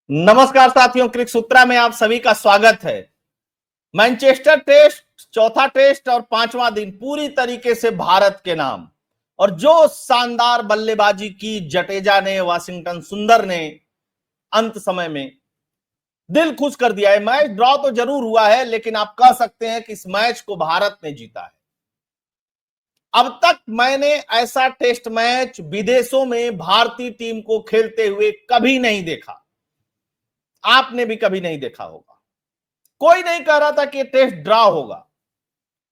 नमस्कार साथियों, क्रिक सूत्रा में आप सभी का स्वागत है। मैनचेस्टर टेस्ट, चौथा टेस्ट और पांचवा दिन पूरी तरीके से भारत के नाम। और जो शानदार बल्लेबाजी की जडेजा ने, वाशिंगटन सुंदर ने अंत समय में दिल खुश कर दिया है। मैच ड्रॉ तो जरूर हुआ है, लेकिन आप कह सकते हैं कि इस मैच को भारत ने जीता है। अब तक मैंने ऐसा टेस्ट मैच विदेशों में भारतीय टीम को खेलते हुए कभी नहीं देखा। आपने भी कभी नहीं देखा होगा। कोई नहीं कह रहा था कि टेस्ट ड्रॉ होगा।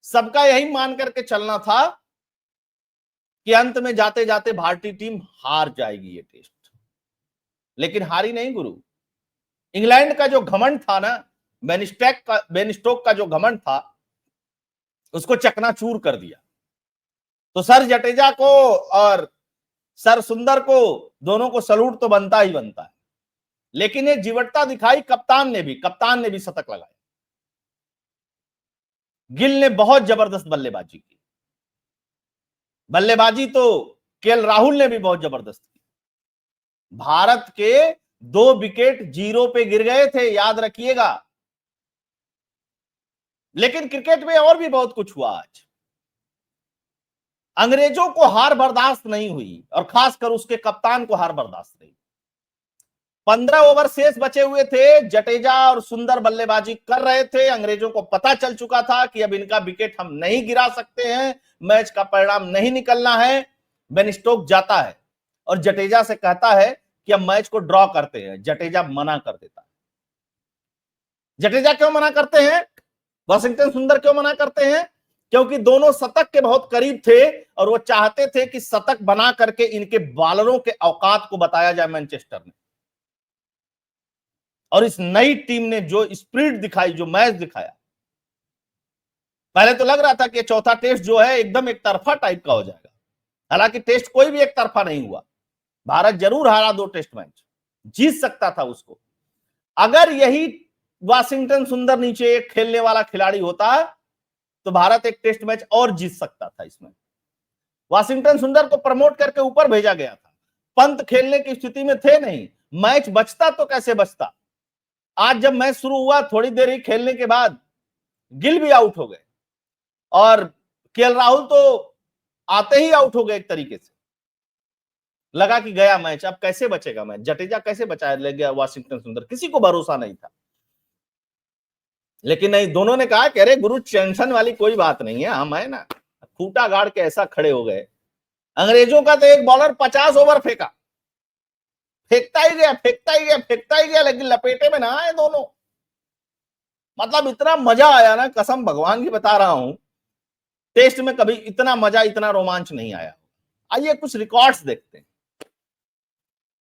सबका यही मान करके चलना था कि अंत में जाते जाते भारतीय टीम हार जाएगी ये टेस्ट। लेकिन हारी नहीं गुरु। इंग्लैंड का जो घमंड था ना, बेन स्टोक का जो घमंड था, उसको चकनाचूर कर दिया। तो सर जडेजा को और सर सुंदर को, दोनों को सलूट तो बनता ही बनता है। लेकिन ये जीवटता दिखाई कप्तान ने भी शतक लगाया। गिल ने बहुत जबरदस्त बल्लेबाजी की। बल्लेबाजी तो केएल राहुल ने भी बहुत जबरदस्त की। भारत के 2 विकेट 0 पे गिर गए थे, याद रखिएगा। लेकिन क्रिकेट में और भी बहुत कुछ हुआ आज। अंग्रेजों को हार बर्दाश्त नहीं हुई, और खासकर उसके कप्तान को हार बर्दाश्त नहीं। 15 ओवर शेष बचे हुए थे, जडेजा और सुंदर बल्लेबाजी कर रहे थे। अंग्रेजों को पता चल चुका था कि अब इनका विकेट हम नहीं गिरा सकते हैं, मैच का परिणाम नहीं निकलना है। बेन स्टोक जाता है और जडेजा से कहता है कि अब मैच को ड्रॉ करते हैं। जडेजा मना कर देता है। जडेजा क्यों मना करते हैं? वाशिंगटन सुंदर क्यों मना करते हैं? क्योंकि दोनों शतक के बहुत करीब थे और वो चाहते थे कि शतक बना करके इनके बॉलरों के औकात को बताया जाए मैनचेस्टर ने। और इस नई टीम ने जो स्पिरिट दिखाई, जो मैच दिखाया, पहले तो लग रहा था कि चौथा टेस्ट जो है एकदम एक तरफा टाइप का हो जाएगा। हालांकि टेस्ट कोई भी एक तरफा नहीं हुआ। भारत जरूर हारा 2 टेस्ट मैच, जीत सकता था उसको। अगर यही वाशिंगटन सुंदर नीचे एक खेलने वाला खिलाड़ी होता तो भारत एक टेस्ट मैच और जीत सकता था। इसमें वाशिंगटन सुंदर को प्रमोट करके ऊपर भेजा गया था। पंत खेलने की स्थिति में थे नहीं। मैच बचता तो कैसे बचता। आज जब मैच शुरू हुआ, थोड़ी देर ही खेलने के बाद गिल भी आउट हो गए और केएल राहुल तो आते ही आउट हो गए। एक तरीके से लगा कि गया मैच, अब कैसे बचेगा मैच। जडेजा कैसे बचाया ले गया वाशिंगटन सुंदर, किसी को भरोसा नहीं था। लेकिन नहीं, दोनों ने कहा कि अरे गुरु, टेंशन वाली कोई बात नहीं है, हम है ना। खूंटा गाड़ के ऐसा खड़े हो गए। अंग्रेजों का तो एक बॉलर 50 ओवर फेंका, फेंकता ही गया, लेकिन लपेटे में ना आए दोनों। मतलब इतना मजा आया ना, कसम भगवान की बता रहा हूं, टेस्ट में कभी इतना मजा, इतना रोमांच नहीं आया। आइए कुछ रिकॉर्ड्स देखते हैं।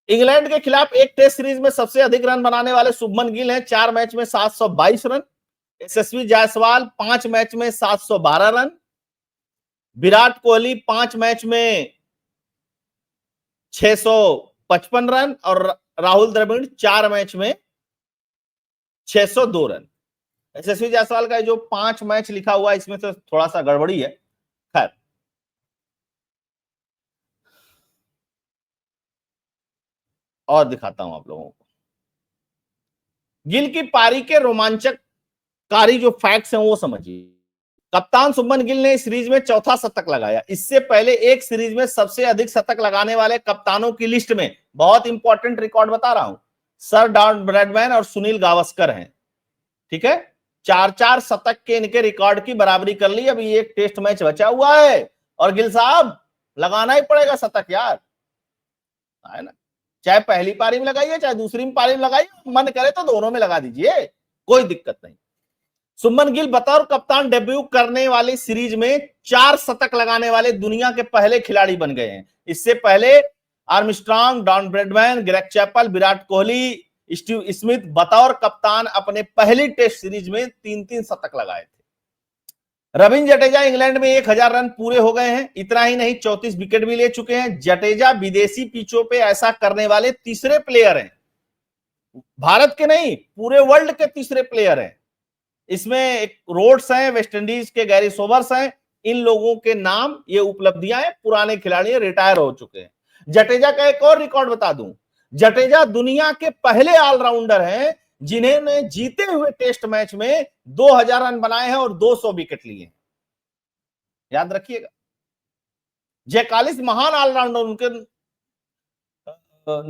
इंग्लैंड के खिलाफ एक टेस्ट सीरीज में सबसे अधिक रन बनाने वाले शुभमन गिल हैं, 4 मैच में 722 रन। यशस्वी जायसवाल 5 मैच में 712 रन। विराट कोहली 5 मैच में 655 रन और राहुल द्रविड़ 4 मैच में 602 रन। यशस्वी जायसवाल का जो 5 मैच लिखा हुआ है, इसमें तो थोड़ा सा गड़बड़ी है। खैर, और दिखाता हूं आप लोगों को गिल की पारी के रोमांचकारी जो फैक्ट्स हैं वो समझिए। कप्तान शुभमन गिल ने इस सीरीज में चौथा शतक लगाया। इससे पहले एक सीरीज में सबसे अधिक शतक लगाने वाले कप्तानों की लिस्ट में, बहुत इंपॉर्टेंट रिकॉर्ड बता रहा हूं, सर डॉन ब्रैडमैन और सुनील गावस्कर हैं। ठीक है, 4-4 शतक के इनके रिकॉर्ड की बराबरी कर ली। अभी एक टेस्ट मैच बचा हुआ है और गिल साहब लगाना ही पड़ेगा शतक यार, है ना। चाहे पहली पारी में लगाइए, चाहे दूसरी पारी में लगाइए, मन करे तो दोनों में लगा दीजिए, कोई दिक्कत नहीं। शुभमन गिल बतौर कप्तान डेब्यू करने वाली सीरीज में 4 शतक लगाने वाले दुनिया के पहले खिलाड़ी बन गए हैं। इससे पहले Armstrong, Don Bradman, Greg Chappell, Virat Kohli, Steve Smith बतौर कप्तान अपने पहली टेस्ट सीरीज में 3-3 शतक लगाए थे। रविंद्र जडेजा इंग्लैंड में 1000 रन पूरे हो गए हैं। इतना ही नहीं, 34 विकेट भी ले चुके हैं। जडेजा विदेशी पिचों पे ऐसा करने वाले तीसरे प्लेयर हैं, भारत के नहीं पूरे वर्ल्ड के तीसरे प्लेयर हैं। इसमें एक रोड्स हैं, वेस्टइंडीज के गैरी सोबर्स हैं। इन लोगों के नाम, ये उपलब्धियां हैं, पुराने खिलाड़ी रिटायर हो चुके हैं। जडेजा का एक और रिकॉर्ड बता दूं, जडेजा दुनिया के पहले ऑलराउंडर हैं जिन्होंने जीते हुए टेस्ट मैच में 2000 रन बनाए हैं और 200 विकेट लिए हैं। याद रखिएगा, जयकालिस महान ऑलराउंडर, उनके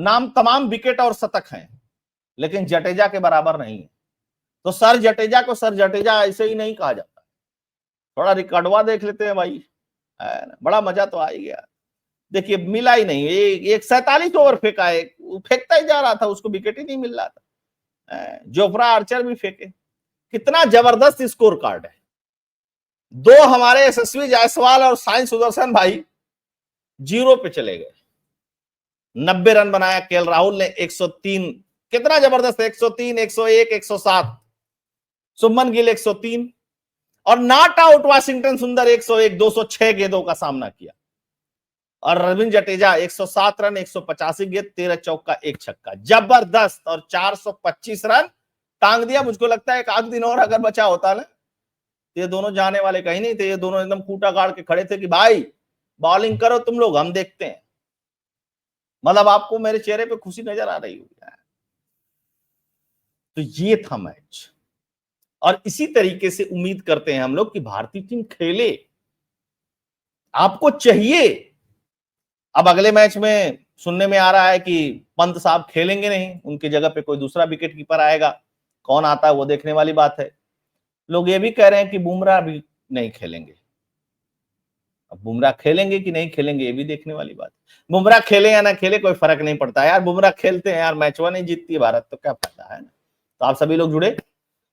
नाम तमाम विकेट और शतक हैं, लेकिन जडेजा के बराबर नहीं है। तो सर जडेजा को सर जडेजा ऐसे ही नहीं कहा जाता। थोड़ा रिकॉर्डवा देख लेते हैं भाई, बड़ा मजा तो आ ही गया। देखिए मिला ही नहीं, एक 47 ओवर फेंका है, फेंकता ही जा रहा था, उसको विकेट ही नहीं मिल रहा था। जोफ्रा आर्चर भी फेंके। कितना जबरदस्त स्कोर कार्ड है। दो हमारे यशस्वी जायसवाल और साई सुदर्शन भाई 0 पे चले गए। 90 रन बनाया केएल राहुल ने, 103, कितना जबरदस्त, 103, 101, 107। सुमन गिल 103 और नॉट आउट वाशिंगटन सुंदर 101, 206 गेंदों का सामना किया। और रविंद्र जडेजा 107 रन, 185 गेंद, 13 चौका 1 छक्का, जबरदस्त। और 425 रन टांग दिया। मुझको लगता है एक आध दिन और अगर बचा होता ना, ये दोनों जाने वाले कहीं नहीं थे। ये दोनों एकदम खूंटा गाड़ के खड़े थे कि भाई बॉलिंग करो तुम लोग, हम देखते हैं। मतलब आपको मेरे चेहरे पे खुशी नजर आ रही होगी। तो ये था मैच, और इसी तरीके से उम्मीद करते हैं हम लोग कि भारतीय टीम खेले। आपको चाहिए, अब अगले मैच में सुनने में आ रहा है कि पंत साहब खेलेंगे नहीं, उनकी जगह पे कोई दूसरा विकेट कीपर आएगा। कौन आता है वो देखने वाली बात है। लोग ये भी कह रहे हैं कि बुमराह भी नहीं खेलेंगे। अब बुमराह खेलेंगे कि नहीं खेलेंगे ये भी देखने वाली बात है। बुमराह खेले या ना खेले कोई फर्क नहीं पड़ता यार, बुमराह खेलते हैं यार, मैचवा नहीं जीतती है भारत, तो क्या फायदा है ना। तो आप सभी लोग जुड़े,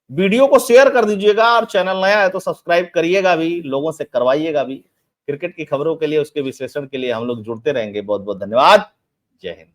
वीडियो को शेयर कर दीजिएगा, और चैनल नया है तो सब्सक्राइब करिएगा भी, लोगों से करवाइएगा भी। क्रिकेट की खबरों के लिए, उसके विश्लेषण के लिए हम लोग जुड़ते रहेंगे। बहुत बहुत धन्यवाद। जय हिंद।